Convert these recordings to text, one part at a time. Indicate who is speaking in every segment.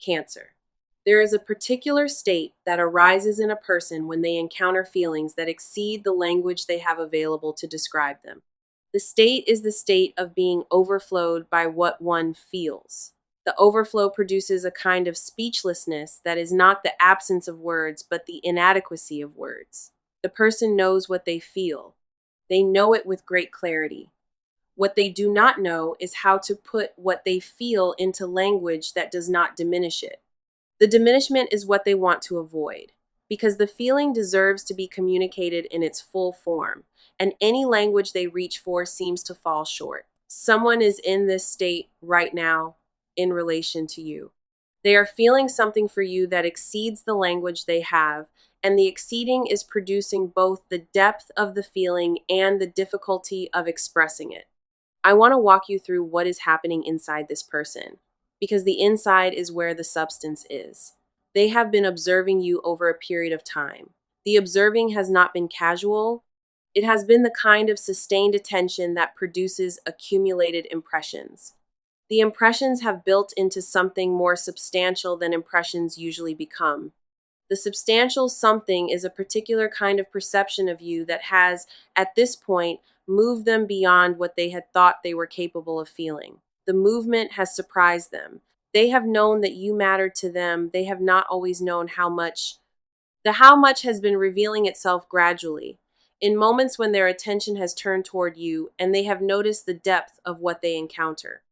Speaker 1: Cancer. There is a particular state that arises in a person when they encounter feelings that exceed the language they have available to describe them. The state is the state of being overflowed by what one feels. The overflow produces a kind of speechlessness that is not the absence of words, but the inadequacy of words. The person knows what they feel. They know it with great clarity. What they do not know is how to put what they feel into language that does not diminish it. The diminishment is what they want to avoid, because the feeling deserves to be communicated in its full form, and any language they reach for seems to fall short. Someone is in this state right now in relation to you. They are feeling something for you that exceeds the language they have, and the exceeding is producing both the depth of the feeling and the difficulty of expressing it. I want to walk you through what is happening inside this person, because the inside is where the substance is. They have been observing you over a period of time. The observing has not been casual. It has been the kind of sustained attention that produces accumulated impressions. The impressions have built into something more substantial than impressions usually become. The substantial something is a particular kind of perception of you that has, at this point, moved them beyond what they had thought they were capable of feeling. The movement has surprised them. They have known that you mattered to them. They have not always known how much. The how much has been revealing itself gradually, in moments when their attention has turned toward you and they have noticed the depth of what they encounter.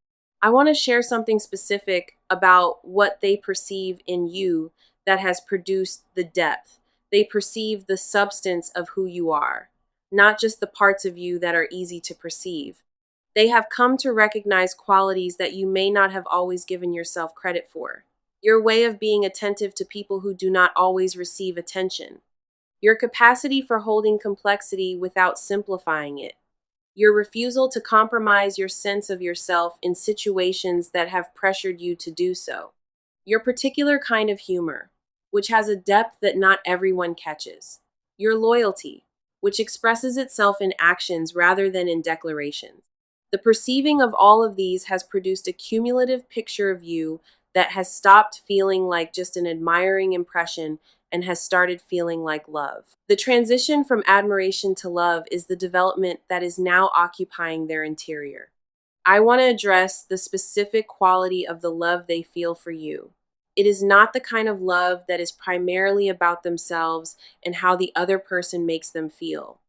Speaker 1: I want to share something specific about what they perceive in you that has produced the depth. They perceive the substance of who you are, not just the parts of you that are easy to perceive. They have come to recognize qualities that you may not have always given yourself credit for. Your way of being attentive to people who do not always receive attention. Your capacity for holding complexity without simplifying it. Your refusal to compromise your sense of yourself in situations that have pressured you to do so. Your particular kind of humor, which has a depth that not everyone catches. Your loyalty, which expresses itself in actions rather than in declarations. The perceiving of all of these has produced a cumulative picture of you that has stopped feeling like just an admiring impression and has started feeling like love. The transition from admiration to love is the development that is now occupying their interior. I want to address the specific quality of the love they feel for you. It is not the kind of love that is primarily about themselves and how the other person makes them feel.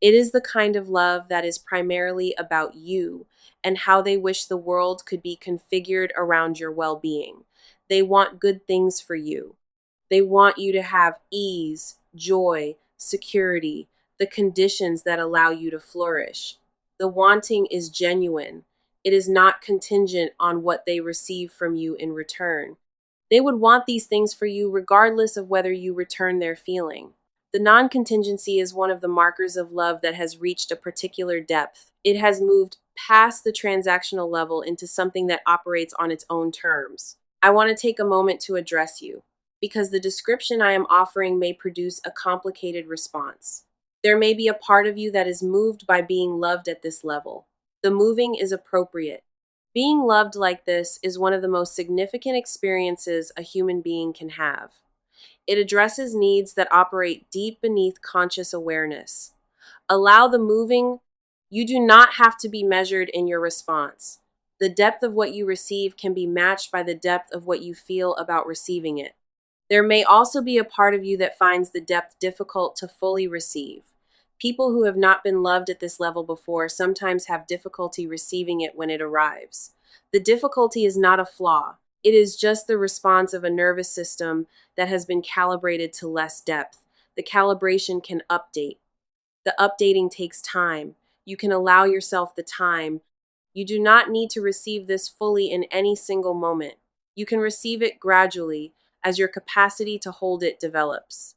Speaker 1: It is the kind of love that is primarily about you and how they wish the world could be configured around your well-being. They want good things for you. They want you to have ease, joy, security, the conditions that allow you to flourish. The wanting is genuine. It is not contingent on what they receive from you in return. They would want these things for you regardless of whether you return their feeling. The non-contingency is one of the markers of love that has reached a particular depth. It has moved past the transactional level into something that operates on its own terms. I want to take a moment to address you, because the description I am offering may produce a complicated response. There may be a part of you that is moved by being loved at this level. The moving is appropriate. Being loved like this is one of the most significant experiences a human being can have. It addresses needs that operate deep beneath conscious awareness. Allow the moving. You do not have to be measured in your response. The depth of what you receive can be matched by the depth of what you feel about receiving it. There may also be a part of you that finds the depth difficult to fully receive. People who have not been loved at this level before sometimes have difficulty receiving it when it arrives. The difficulty is not a flaw. It is just the response of a nervous system that has been calibrated to less depth. The calibration can update. The updating takes time. You can allow yourself the time. You do not need to receive this fully in any single moment. You can receive it gradually as your capacity to hold it develops.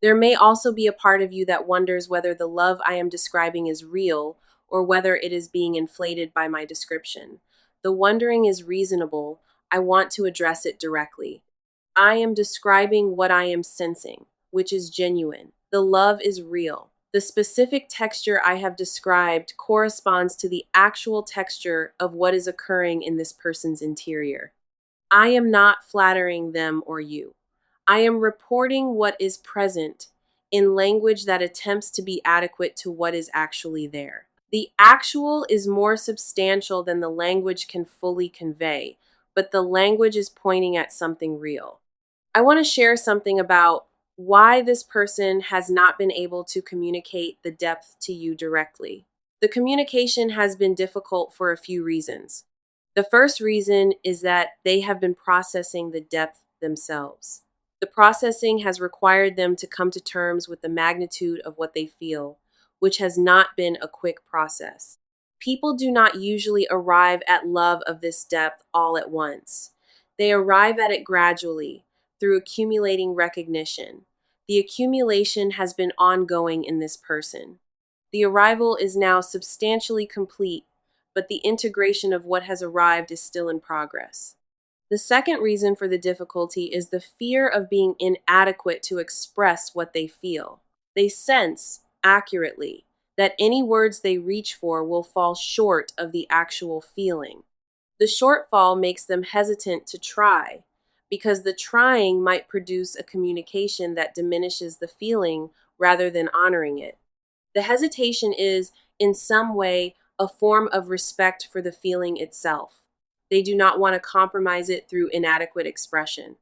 Speaker 1: There may also be a part of you that wonders whether the love I am describing is real or whether it is being inflated by my description. The wondering is reasonable. I want to address it directly. I am describing what I am sensing, which is genuine. The love is real. The specific texture I have described corresponds to the actual texture of what is occurring in this person's interior. I am not flattering them or you. I am reporting what is present in language that attempts to be adequate to what is actually there. The actual is more substantial than the language can fully convey, but the language is pointing at something real. I want to share something about why this person has not been able to communicate the depth to you directly. The communication has been difficult for a few reasons. The first reason is that they have been processing the depth themselves. The processing has required them to come to terms with the magnitude of what they feel, which has not been a quick process. People do not usually arrive at love of this depth all at once. They arrive at it gradually through accumulating recognition. The accumulation has been ongoing in this person. The arrival is now substantially complete, but the integration of what has arrived is still in progress. The second reason for the difficulty is the fear of being inadequate to express what they feel. They sense, accurately, that any words they reach for will fall short of the actual feeling. The shortfall makes them hesitant to try, because the trying might produce a communication that diminishes the feeling rather than honoring it. The hesitation is, in some way, a form of respect for the feeling itself. They do not want to compromise it through inadequate expression.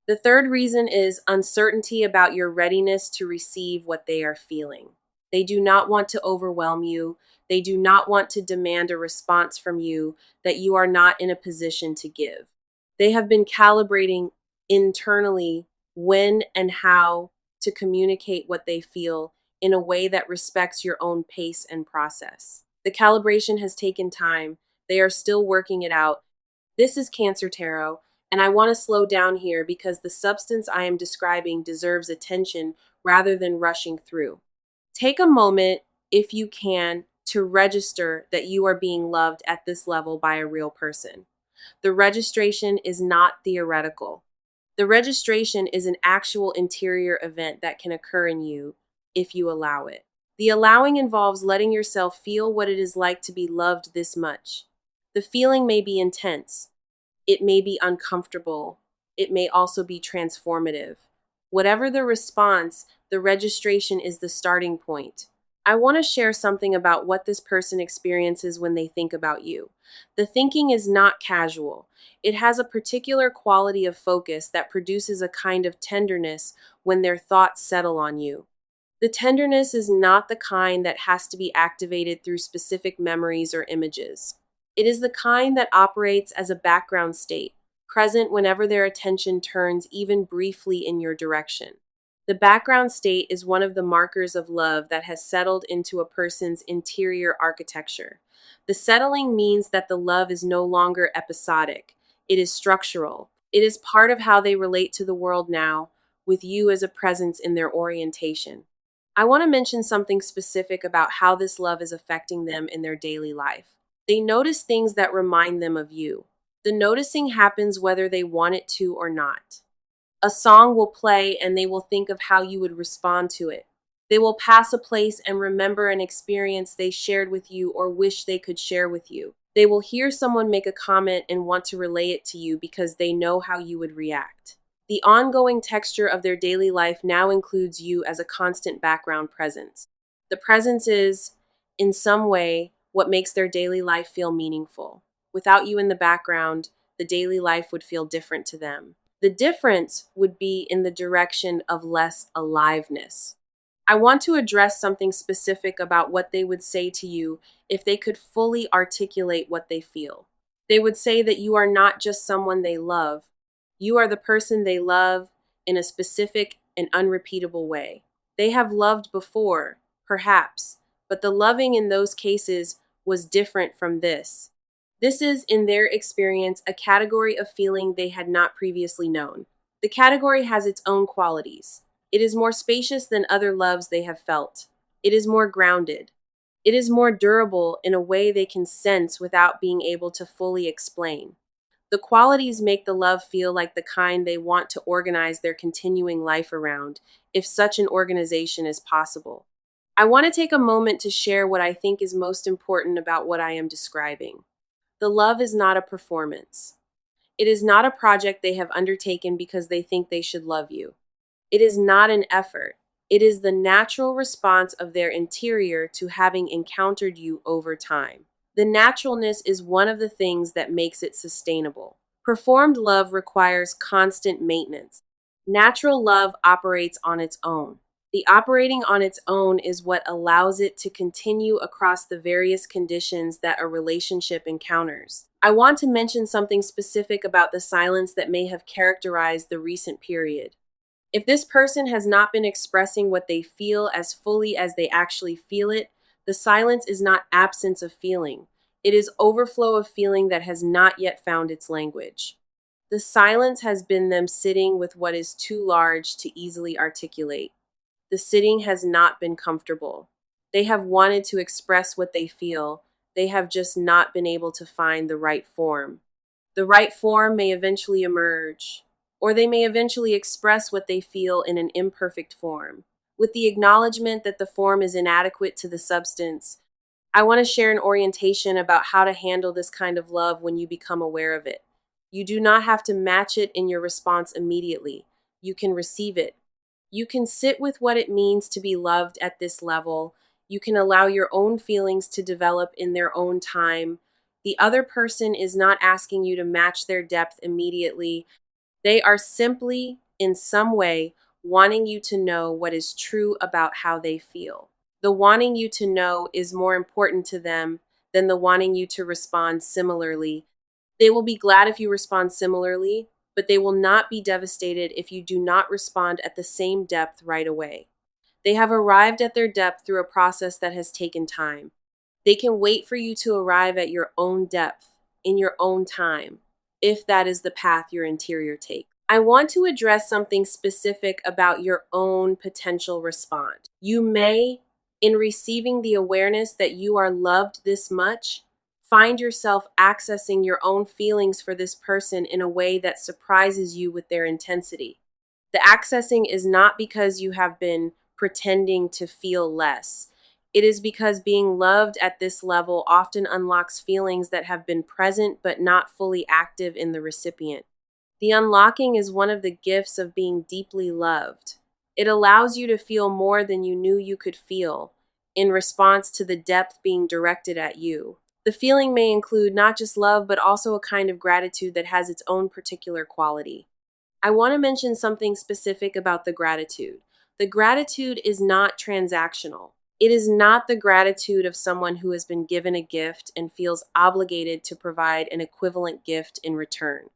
Speaker 1: The third reason is uncertainty about your readiness to receive what they are feeling. They do not want to overwhelm you. They do not want to demand a response from you that you are not in a position to give. They have been calibrating internally when and how to communicate what they feel in a way that respects your own pace and process. The calibration has taken time. They are still working it out. This is Cancer Tarot, and I want to slow down here because the substance I am describing deserves attention rather than rushing through. Take a moment, if you can, to register that you are being loved at this level by a real person. The registration is not theoretical. The registration is an actual interior event that can occur in you if you allow it. The allowing involves letting yourself feel what it is like to be loved this much. The feeling may be intense. It may be uncomfortable. It may also be transformative. Whatever the response, the registration is the starting point. I want to share something about what this person experiences when they think about you. The thinking is not casual. It has a particular quality of focus that produces a kind of tenderness when their thoughts settle on you. The tenderness is not the kind that has to be activated through specific memories or images. It is the kind that operates as a background state, present whenever their attention turns even briefly in your direction. The background state is one of the markers of love that has settled into a person's interior architecture. The settling means that the love is no longer episodic. It is structural. It is part of how they relate to the world now, with you as a presence in their orientation. I want to mention something specific about how this love is affecting them in their daily life. They notice things that remind them of you. The noticing happens whether they want it to or not. A song will play and they will think of how you would respond to it. They will pass a place and remember an experience they shared with you or wish they could share with you. They will hear someone make a comment and want to relay it to you because they know how you would react. The ongoing texture of their daily life now includes you as a constant background presence. The presence is, in some way, what makes their daily life feel meaningful. Without you in the background, the daily life would feel different to them. The difference would be in the direction of less aliveness. I want to address something specific about what they would say to you if they could fully articulate what they feel. They would say that you are not just someone they love, you are the person they love in a specific and unrepeatable way. They have loved before, perhaps, but the loving in those cases was different from this. This is, in their experience, a category of feeling they had not previously known. The category has its own qualities. It is more spacious than other loves they have felt. It is more grounded. It is more durable in a way they can sense without being able to fully explain. The qualities make the love feel like the kind they want to organize their continuing life around, if such an organization is possible. I want to take a moment to share what I think is most important about what I am describing. The love is not a performance. It is not a project they have undertaken because they think they should love you. It is not an effort. It is the natural response of their interior to having encountered you over time. The naturalness is one of the things that makes it sustainable. Performed love requires constant maintenance. Natural love operates on its own. The operating on its own is what allows it to continue across the various conditions that a relationship encounters. I want to mention something specific about the silence that may have characterized the recent period. If this person has not been expressing what they feel as fully as they actually feel it, the silence is not absence of feeling. It is overflow of feeling that has not yet found its language. The silence has been them sitting with what is too large to easily articulate. The sitting has not been comfortable. They have wanted to express what they feel. They have just not been able to find the right form. The right form may eventually emerge, or they may eventually express what they feel in an imperfect form. With the acknowledgement that the form is inadequate to the substance, I want to share an orientation about how to handle this kind of love when you become aware of it. You do not have to match it in your response immediately. You can receive it. You can sit with what it means to be loved at this level. You can allow your own feelings to develop in their own time. The other person is not asking you to match their depth immediately. They are simply, in some way, wanting you to know what is true about how they feel. The wanting you to know is more important to them than the wanting you to respond similarly. They will be glad if you respond similarly, but they will not be devastated if you do not respond at the same depth right away. They have arrived at their depth through a process that has taken time. They can wait for you to arrive at your own depth, in your own time, if that is the path your interior takes. I want to address something specific about your own potential response. You may, in receiving the awareness that you are loved this much, find yourself accessing your own feelings for this person in a way that surprises you with their intensity. The accessing is not because you have been pretending to feel less. It is because being loved at this level often unlocks feelings that have been present but not fully active in the recipient. The unlocking is one of the gifts of being deeply loved. It allows you to feel more than you knew you could feel in response to the depth being directed at you. The feeling may include not just love, but also a kind of gratitude that has its own particular quality. I want to mention something specific about the gratitude. The gratitude is not transactional. It is not the gratitude of someone who has been given a gift and feels obligated to provide an equivalent gift in return.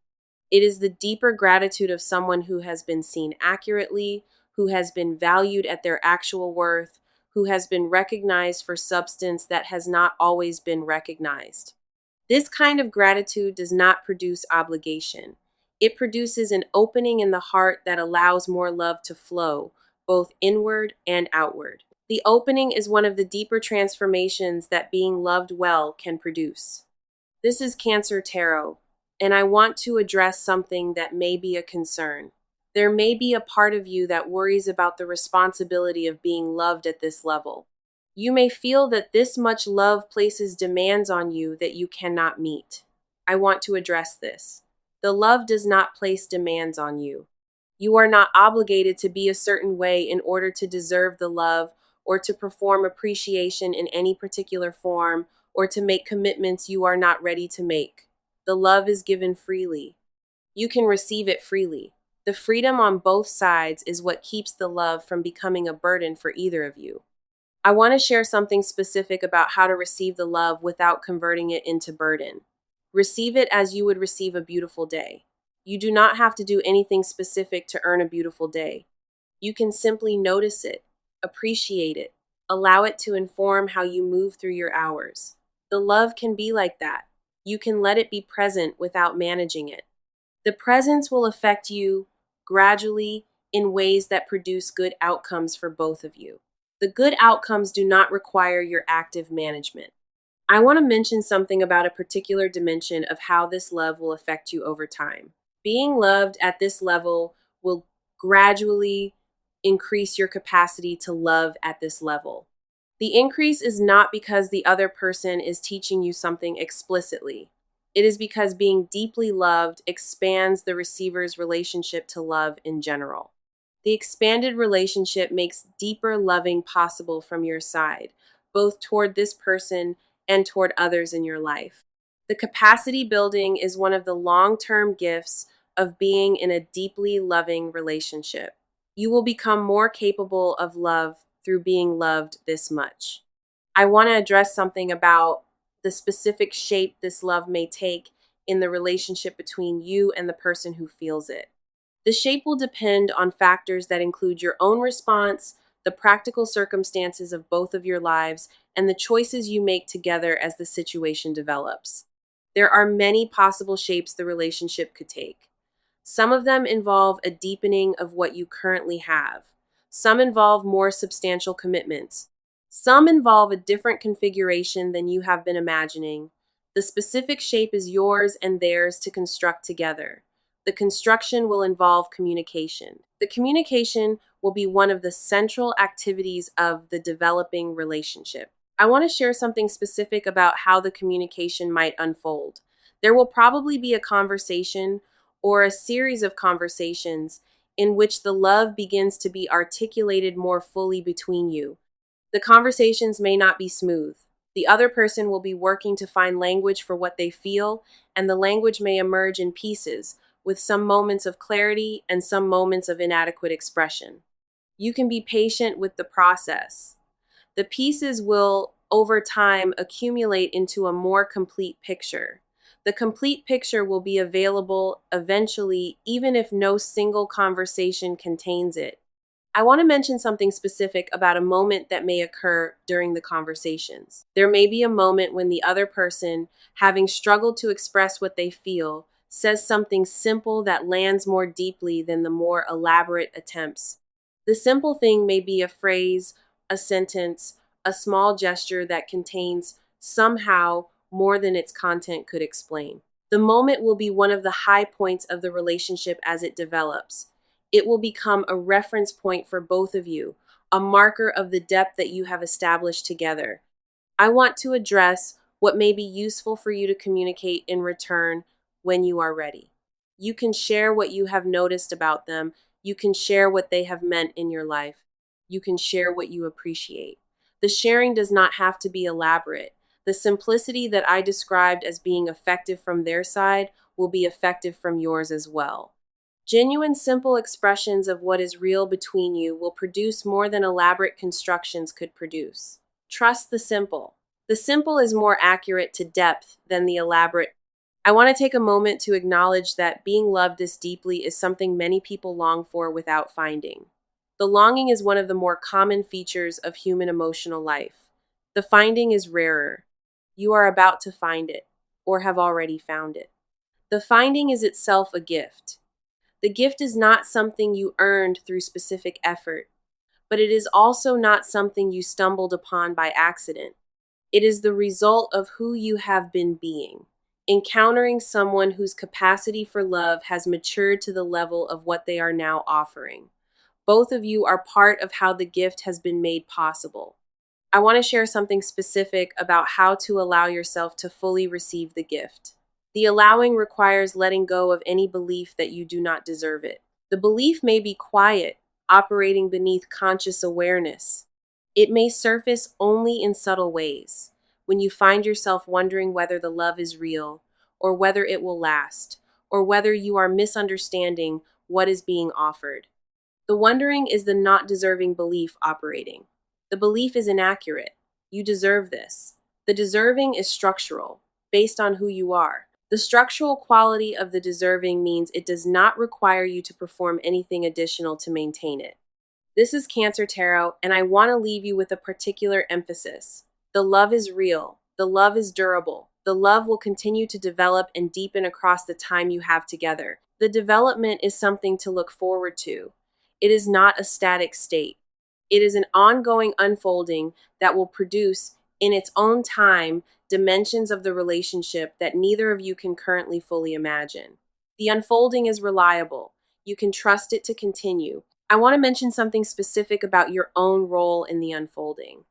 Speaker 1: It is the deeper gratitude of someone who has been seen accurately, who has been valued at their actual worth, who has been recognized for substance that has not always been recognized. This kind of gratitude does not produce obligation. It produces an opening in the heart that allows more love to flow, both inward and outward. The opening is one of the deeper transformations that being loved well can produce. This is Cancer Tarot, and I want to address something that may be a concern. There may be a part of you that worries about the responsibility of being loved at this level. You may feel that this much love places demands on you that you cannot meet. I want to address this. The love does not place demands on you. You are not obligated to be a certain way in order to deserve the love or to perform appreciation in any particular form or to make commitments you are not ready to make. The love is given freely. You can receive it freely. The freedom on both sides is what keeps the love from becoming a burden for either of you. I want to share something specific about how to receive the love without converting it into burden. Receive it as you would receive a beautiful day. You do not have to do anything specific to earn a beautiful day. You can simply notice it, appreciate it, allow it to inform how you move through your hours. The love can be like that. You can let it be present without managing it. The presence will affect you gradually in ways that produce good outcomes for both of you. The good outcomes do not require your active management. I want to mention something about a particular dimension of how this love will affect you over time. Being loved at this level will gradually increase your capacity to love at this level. The increase is not because the other person is teaching you something explicitly. It is because being deeply loved expands the receiver's relationship to love in general. The expanded relationship makes deeper loving possible from your side, both toward this person and toward others in your life. The capacity building is one of the long term gifts of being in a deeply loving relationship. You will become more capable of love through being loved this much. I want to address something about the specific shape this love may take in the relationship between you and the person who feels it. The shape will depend on factors that include your own response, the practical circumstances of both of your lives, and the choices you make together as the situation develops. There are many possible shapes the relationship could take. Some of them involve a deepening of what you currently have. Some involve more substantial commitments. Some involve a different configuration than you have been imagining. The specific shape is yours and theirs to construct together. The construction will involve communication. The communication will be one of the central activities of the developing relationship. I want to share something specific about how the communication might unfold. There will probably be a conversation or a series of conversations in which the love begins to be articulated more fully between you. The conversations may not be smooth. The other person will be working to find language for what they feel, and the language may emerge in pieces, with some moments of clarity and some moments of inadequate expression. You can be patient with the process. The pieces will, over time, accumulate into a more complete picture. The complete picture will be available eventually, even if no single conversation contains it. I want to mention something specific about a moment that may occur during the conversations. There may be a moment when the other person, having struggled to express what they feel, says something simple that lands more deeply than the more elaborate attempts. The simple thing may be a phrase, a sentence, a small gesture that contains somehow more than its content could explain. The moment will be one of the high points of the relationship as it develops. It will become a reference point for both of you, a marker of the depth that you have established together. I want to address what may be useful for you to communicate in return when you are ready. You can share what you have noticed about them. You can share what they have meant in your life. You can share what you appreciate. The sharing does not have to be elaborate. The simplicity that I described as being effective from their side will be effective from yours as well. Genuine, simple expressions of what is real between you will produce more than elaborate constructions could produce. Trust the simple. The simple is more accurate to depth than the elaborate. I want to take a moment to acknowledge that being loved this deeply is something many people long for without finding. The longing is one of the more common features of human emotional life. The finding is rarer. You are about to find it, or have already found it. The finding is itself a gift. The gift is not something you earned through specific effort, but it is also not something you stumbled upon by accident. It is the result of who you have been being, encountering someone whose capacity for love has matured to the level of what they are now offering. Both of you are part of how the gift has been made possible. I want to share something specific about how to allow yourself to fully receive the gift. The allowing requires letting go of any belief that you do not deserve it. The belief may be quiet, operating beneath conscious awareness. It may surface only in subtle ways, when you find yourself wondering whether the love is real, or whether it will last, or whether you are misunderstanding what is being offered. The wondering is the not deserving belief operating. The belief is inaccurate. You deserve this. The deserving is structural, based on who you are. The structural quality of the deserving means it does not require you to perform anything additional to maintain it. This is Cancer Tarot, and I want to leave you with a particular emphasis. The love is real. The love is durable. The love will continue to develop and deepen across the time you have together. The development is something to look forward to. It is not a static state. It is an ongoing unfolding that will produce, in its own time, dimensions of the relationship that neither of you can currently fully imagine. The unfolding is reliable. You can trust it to continue. I want to mention something specific about your own role in the unfolding.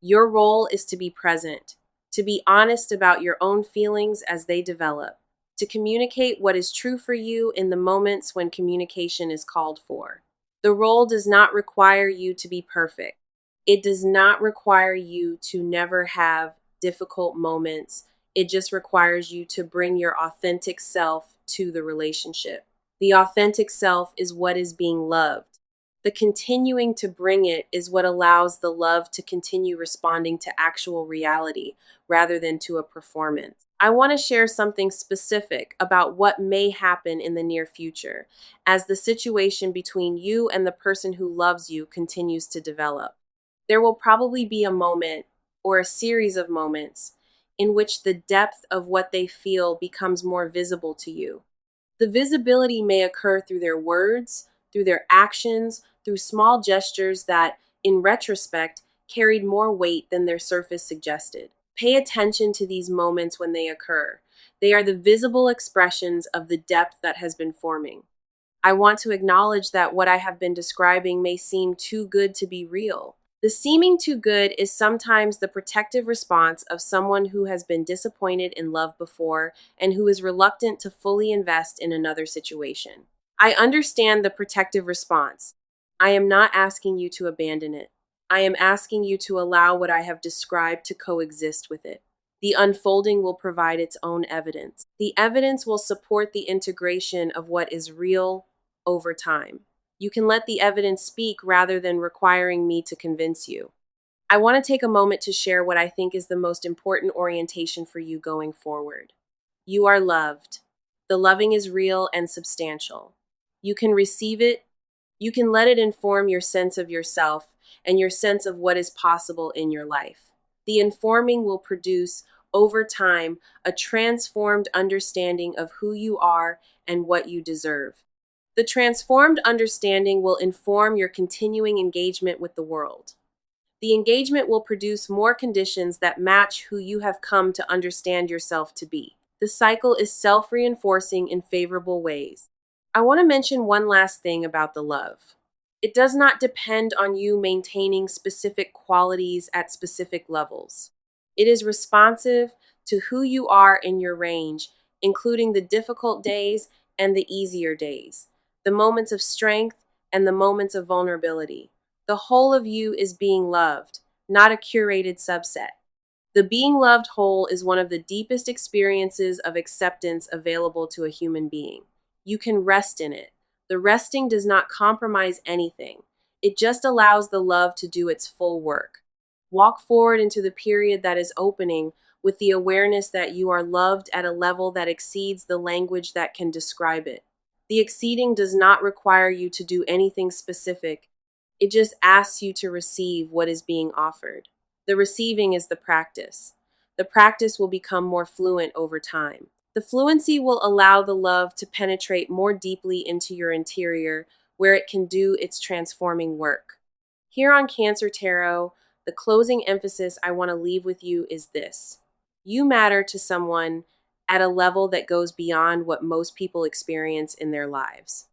Speaker 1: Your role is to be present. to be honest about your own feelings as they develop, to communicate what is true for you in the moments when communication is called for. The role does not require you to be perfect. It does not require you to never have difficult moments. It just requires you to bring your authentic self to the relationship. The authentic self is what is being loved. The continuing to bring it is what allows the love to continue responding to actual reality rather than to a performance. I want to share something specific about what may happen in the near future as the situation between you and the person who loves you continues to develop. There will probably be a moment or a series of moments in which the depth of what they feel becomes more visible to you. The visibility may occur through their words, through their actions, through small gestures that, in retrospect, carried more weight than their surface suggested. Pay attention to these moments when they occur. They are the visible expressions of the depth that has been forming. I want to acknowledge that what I have been describing may seem too good to be real. The seeming too good is sometimes the protective response of someone who has been disappointed in love before and who is reluctant to fully invest in another situation. I understand the protective response. I am not asking you to abandon it. I am asking you to allow what I have described to coexist with it. The unfolding will provide its own evidence. The evidence will support the integration of what is real over time. You can let the evidence speak rather than requiring me to convince you. I want to take a moment to share what I think is the most important orientation for you going forward. You are loved. The loving is real and substantial. You can receive it. You can let it inform your sense of yourself and your sense of what is possible in your life. The informing will produce, over time, a transformed understanding of who you are and what you deserve. The transformed understanding will inform your continuing engagement with the world. The engagement will produce more conditions that match who you have come to understand yourself to be. The cycle is self-reinforcing in favorable ways. I want to mention one last thing about the love. It does not depend on you maintaining specific qualities at specific levels. It is responsive to who you are in your range, including the difficult days and the easier days, the moments of strength and the moments of vulnerability. The whole of you is being loved, not a curated subset. The being loved whole is one of the deepest experiences of acceptance available to a human being. You can rest in it. The resting does not compromise anything. It just allows the love to do its full work. Walk forward into the period that is opening with the awareness that you are loved at a level that exceeds the language that can describe it. The exceeding does not require you to do anything specific. It just asks you to receive what is being offered. The receiving is the practice. The practice will become more fluent over time. The fluency will allow the love to penetrate more deeply into your interior, where it can do its transforming work. Here on Cancer Tarot, the closing emphasis I want to leave with you is this. You matter to someone at a level that goes beyond what most people experience in their lives.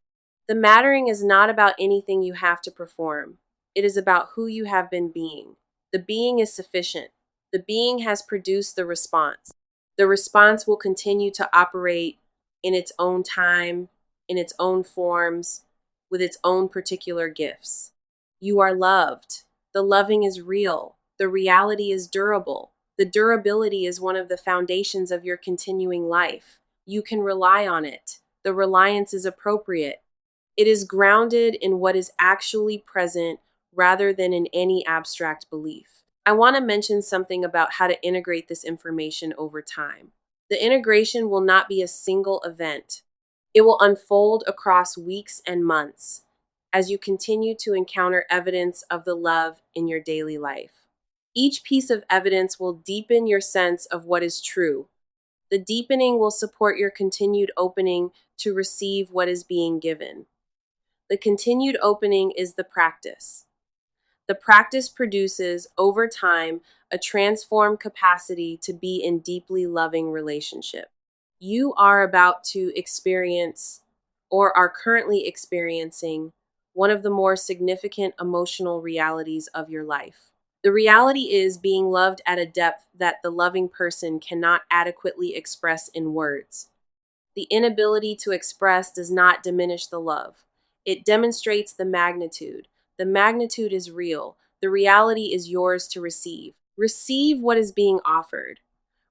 Speaker 1: The mattering is not about anything you have to perform. It is about who you have been being. The being is sufficient. The being has produced the response. The response will continue to operate in its own time, in its own forms, with its own particular gifts. You are loved. The loving is real. The reality is durable. The durability is one of the foundations of your continuing life. You can rely on it. The reliance is appropriate. It is grounded in what is actually present rather than in any abstract belief. I want to mention something about how to integrate this information over time. The integration will not be a single event. It will unfold across weeks and months as you continue to encounter evidence of the love in your daily life. Each piece of evidence will deepen your sense of what is true. The deepening will support your continued opening to receive what is being given. The continued opening is the practice. The practice produces, over time, a transformed capacity to be in deeply loving relationship. You are about to experience, or are currently experiencing, one of the more significant emotional realities of your life. The reality is being loved at a depth that the loving person cannot adequately express in words. The inability to express does not diminish the love. It demonstrates the magnitude. The magnitude is real. The reality is yours to receive. Receive what is being offered.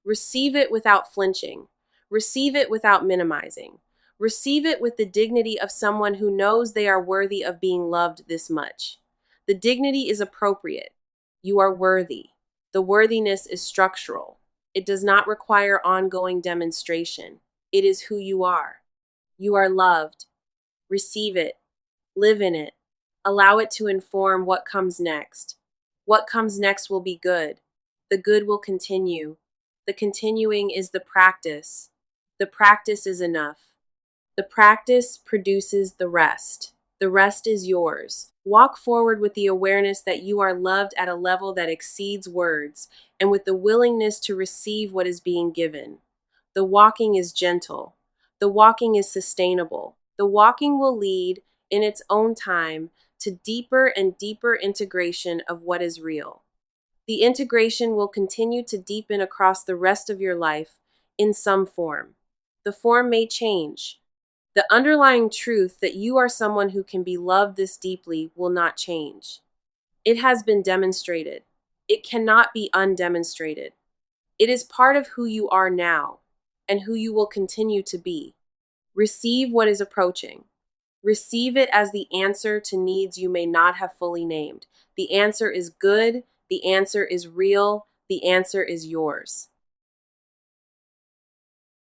Speaker 1: Receive it without flinching. Receive it without minimizing. Receive it with the dignity of someone who knows they are worthy of being loved this much. The dignity is appropriate. You are worthy. The worthiness is structural. It does not require ongoing demonstration. It is who you are. You are loved. Receive it. Live in it. Allow it to inform what comes next. What comes next will be good. The good will continue. The continuing is the practice. The practice is enough. The practice produces the rest. The rest is yours. Walk forward with the awareness that you are loved at a level that exceeds words and with the willingness to receive what is being given. The walking is gentle. The walking is sustainable. The walking will lead, in its own time, to deeper and deeper integration of what is real. The integration will continue to deepen across the rest of your life in some form. The form may change. The underlying truth that you are someone who can be loved this deeply will not change. It has been demonstrated. It cannot be undemonstrated. It is part of who you are now and who you will continue to be. Receive what is approaching. Receive it as the answer to needs you may not have fully named. The answer is good. The answer is real. The answer is yours.